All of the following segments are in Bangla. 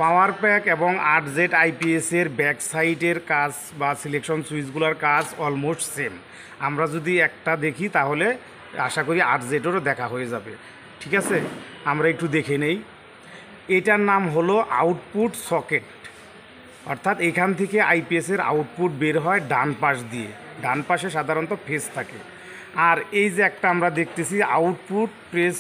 পাওয়ার প্যাক এবং 8Z আইপিএসের ব্যাক সাইডের কাজ বা সিলেকশন সুইচগুলোর কাজ অলমোস্ট সেম। আমরা যদি একটা দেখি তাহলে আশা করি 8Zেরও দেখা হয়ে যাবে। ঠিক আছে, আমরা একটু দেখে নেই। এটার নাম হলো আউটপুট সকেট, অর্থাৎ এখান থেকে আইপিএসের আউটপুট বের হয় ডান পাশ দিয়ে। ডান পাশে সাধারণত ফেজ থাকে। আর এই যে একটা আমরা দেখতেছি output press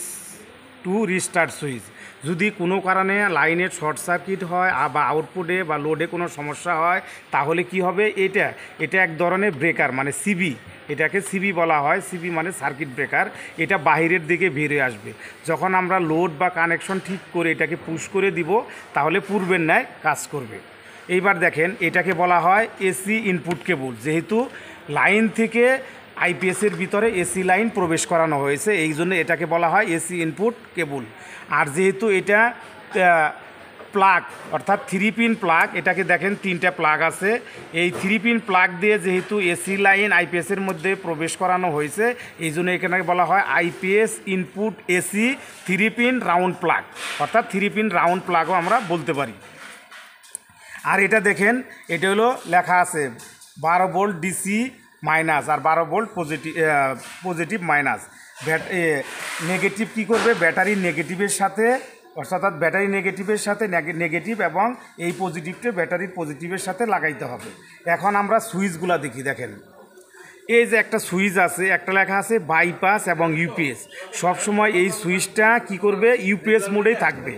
to restart switch, যদি কোনো কারণে লাইনের শর্ট সার্কিট হয় বা আউটপুটে বা লোডে কোনো সমস্যা হয় তাহলে কি হবে, এটা এক ধরনের ব্রেকার মানে সিবি, এটাকে সিবি বলা হয়। সিবি মানে সার্কিট ব্রেকার। এটা বাহিরের দিকে বেরিয়ে আসবে। যখন আমরা লোড বা কানেকশন ঠিক করে এটাকে পুশ করে দিব তাহলে পূর্বের ন্যায় কাজ করবে। এইবার দেখেন, এটাকে বলা হয় এসি ইনপুট কেবল, যেহেতু লাইন থেকে আইপিএসের ভিতরে এসি লাইন প্রবেশ করানো হয়েছে, এই জন্য এটাকে বলা হয় এসি ইনপুট কেবল। আর যেহেতু এটা প্লাগ অর্থাৎ 3 পিন প্লাগ, এটাকে দেখেন 3টা প্লাগ আছে। এই 3 পিন প্লাগ দিয়ে যেহেতু এসি লাইন আইপিএসের মধ্যে প্রবেশ করানো হয়েছে, এই জন্য এখানে বলা হয় IPS input AC 3 pin round plug, অর্থাৎ 3 পিন রাউন্ড প্লাগও আমরা বলতে পারি। আর এটা দেখেন, এটা হলো লেখা আছে 12 ভোল্ট ডিসি মাইনাস আর 12 ভোল্ট পজিটিভ মাইনাস। নেগেটিভ কী করবে, ব্যাটারির নেগেটিভের সাথে, অর্থাৎ ব্যাটারি নেগেটিভের সাথে নেগেটিভ এবং এই পজিটিভটা ব্যাটারির পজিটিভের সাথে লাগাইতে হবে। এখন আমরা সুইচগুলো দেখি। দেখেন, এই যে একটা সুইচ আছে, একটা লেখা আছে বাইপাস এবং ইউপিএস। সবসময় এই সুইচটা কি করবে, ইউপিএস মোডেই থাকবে,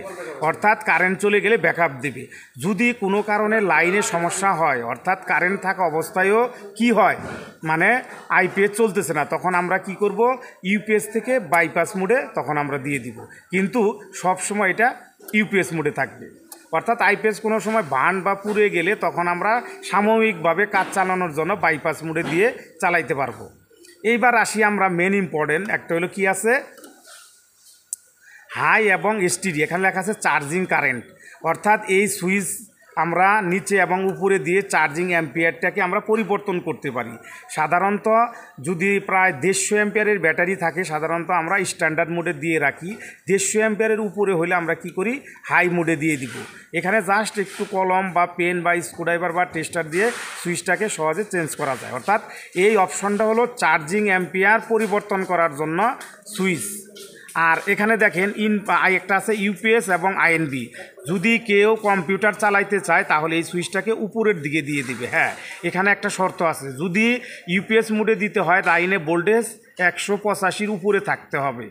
অর্থাৎ কারেন্ট চলে গেলে ব্যাকআপ দেবে। যদি কোনো কারণে লাইনে সমস্যা হয়, অর্থাৎ কারেন্ট থাকা অবস্থায়ও কি হয়, মানে আইপিএস চলতেছে না, তখন আমরা কি করব, ইউপিএস থেকে বাইপাস মোডে তখন আমরা দিয়ে দিব। কিন্তু সবসময় এটা ইউপিএস মোডে থাকবে, অর্থাৎ আইপিএস কোনো সময় বার্ন বা পুড়ে গেলে তখন আমরা সাময়িকভাবে কাজ চালানোর জন্য বাইপাস মোডে দিয়ে চালাইতে পারবো। এইবার আসি আমরা মেন ইম্পর্টেন্ট একটা হলো কি আছে, হাই এবং এসটিডি। এখানে লেখা আছে চার্জিং কারেন্ট, অর্থাৎ এই সুইচ আমরা নিচে এবং উপরে দিয়ে চার্জিং অ্যাম্পিয়ারটাকে আমরা পরিবর্তন করতে পারি। সাধারণত যদি প্রায় 150 অ্যাম্পিয়ারের ব্যাটারি থাকে, সাধারণত আমরা স্ট্যান্ডার্ড মোডে দিয়ে রাখি। 150 অ্যাম্পিয়ারের উপরে হলে আমরা কি করি, হাই মোডে দিয়ে দিব। এখানে জাস্ট একটু কলম বা পেন বা স্ক্রুড্রাইভার বা টেস্টার দিয়ে সুইচটাকে সহজে চেঞ্জ করা যায়। অর্থাৎ এই অপশনটা হলো চার্জিং অ্যাম্পিয়ার পরিবর্তন করার জন্য সুইচ। আর এখানে দেখেন একটা আছে ইউপিএস এবং আইএনবি। যদি কেউ কম্পিউটার চালাইতে চায় তাহলে এই সুইচটাকে উপরের দিকে দিয়ে দিবে। হ্যাঁ, এখানে একটা শর্ত আছে, যদি ইউপিএস মোডে দিতে হয় লাইনে ভোল্টেজ 185 উপরে থাকতে হবে,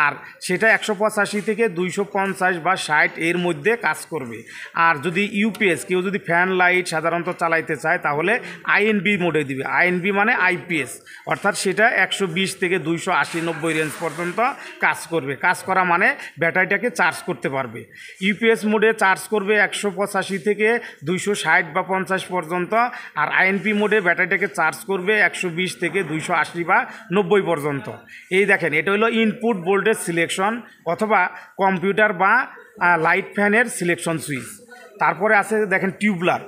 আর সেটা 185 থেকে 250 বা 60 এর মধ্যে কাজ করবে। আর যদি ইউপিএস কেউ যদি ফ্যান লাইট সাধারণত চালাইতে চায় তাহলে আইএনবি মোডে দিবে। আইএনবি মানে আইপিএস, অর্থাৎ সেটা 120 থেকে 280-90 রেঞ্জ পর্যন্ত কাজ করবে। কাজ করা মানে ব্যাটারিটাকে চার্জ করতে পারবে। ইউপিএস মোডে চার্জ করবে 185 থেকে 260 বা 50 পর্যন্ত, আর আইএনপি মোডে ব্যাটারিটাকে চার্জ করবে 120 থেকে 280 বা 90 পর্যন্ত। এই দেখেন, এটা হলো ইনপুট ভোল্টেজ সিলেকশন অথবা কম্পিউটার বা লাইট ফ্যানের সিলেকশন সুইচ। তারপরে আছে দেখেন টিউবলার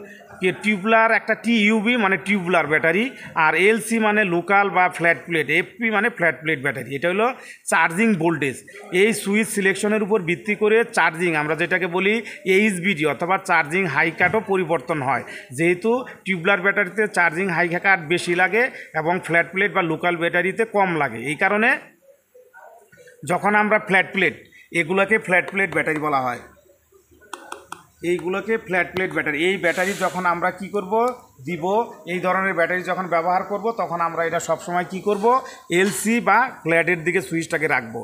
একটা টিইউবি মানে টিউবলার ব্যাটারি, আর এলসি মানে লোকাল বা ফ্ল্যাট প্লেট, এফপি মানে ফ্ল্যাট প্লেট ব্যাটারি। এটা হলো চার্জিং ভোল্টেজ। এই সুইচ সিলেকশনের উপর ভিত্তি করে চার্জিং আমরা যেটাকে বলি এইচবিডি অথবা চার্জিং হাই কাটও পরিবর্তন হয়। যেহেতু টিউবলার ব্যাটারিতে চার্জিং হাই কাট বেশি লাগে এবং ফ্ল্যাট প্লেট বা লোকাল ব্যাটারিতে কম লাগে, এই কারণে যখন আমরা এগুলোকে ফ্ল্যাট প্লেট ব্যাটারি বলা হয়, এইগুলোকে ফ্ল্যাট প্লেট ব্যাটারি। এই ব্যাটারি যখন আমরা কি করব, দিব, এই ধরনের ব্যাটারি যখন ব্যবহার করব তখন আমরা এটা সবসময় কি করব, এলসি বা ফ্ল্যাটের দিকে সুইচটাকে রাখব।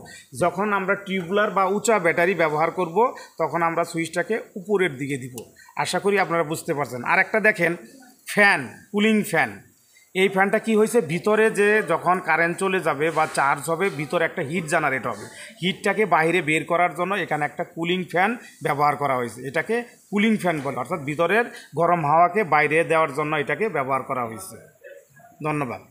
যখন আমরা টিউবলার বা উঁচা ব্যাটারি ব্যবহার করব তখন আমরা সুইচটাকে উপরের দিকে দিব। আশা করি আপনারা বুঝতে পারছেন। আর একটা দেখেন ফ্যান, কুলিং ফ্যান। এই ফ্যানটা কি হয়েছে, ভিতরে যে যখন কারেন্ট চলে যাবে বা চার্জ হবে ভিতরে একটা হিট জেনারেট হবে, হিটটাকে বাইরে বের করার জন্য এখানে একটা কুলিং ফ্যান ব্যবহার করা হয়েছে। এটাকে কুলিং ফ্যান বলে, অর্থাৎ ভিতরের গরম হাওয়াকে বাইরে দেওয়ার জন্য এটাকে ব্যবহার করা হয়েছে। ধন্যবাদ।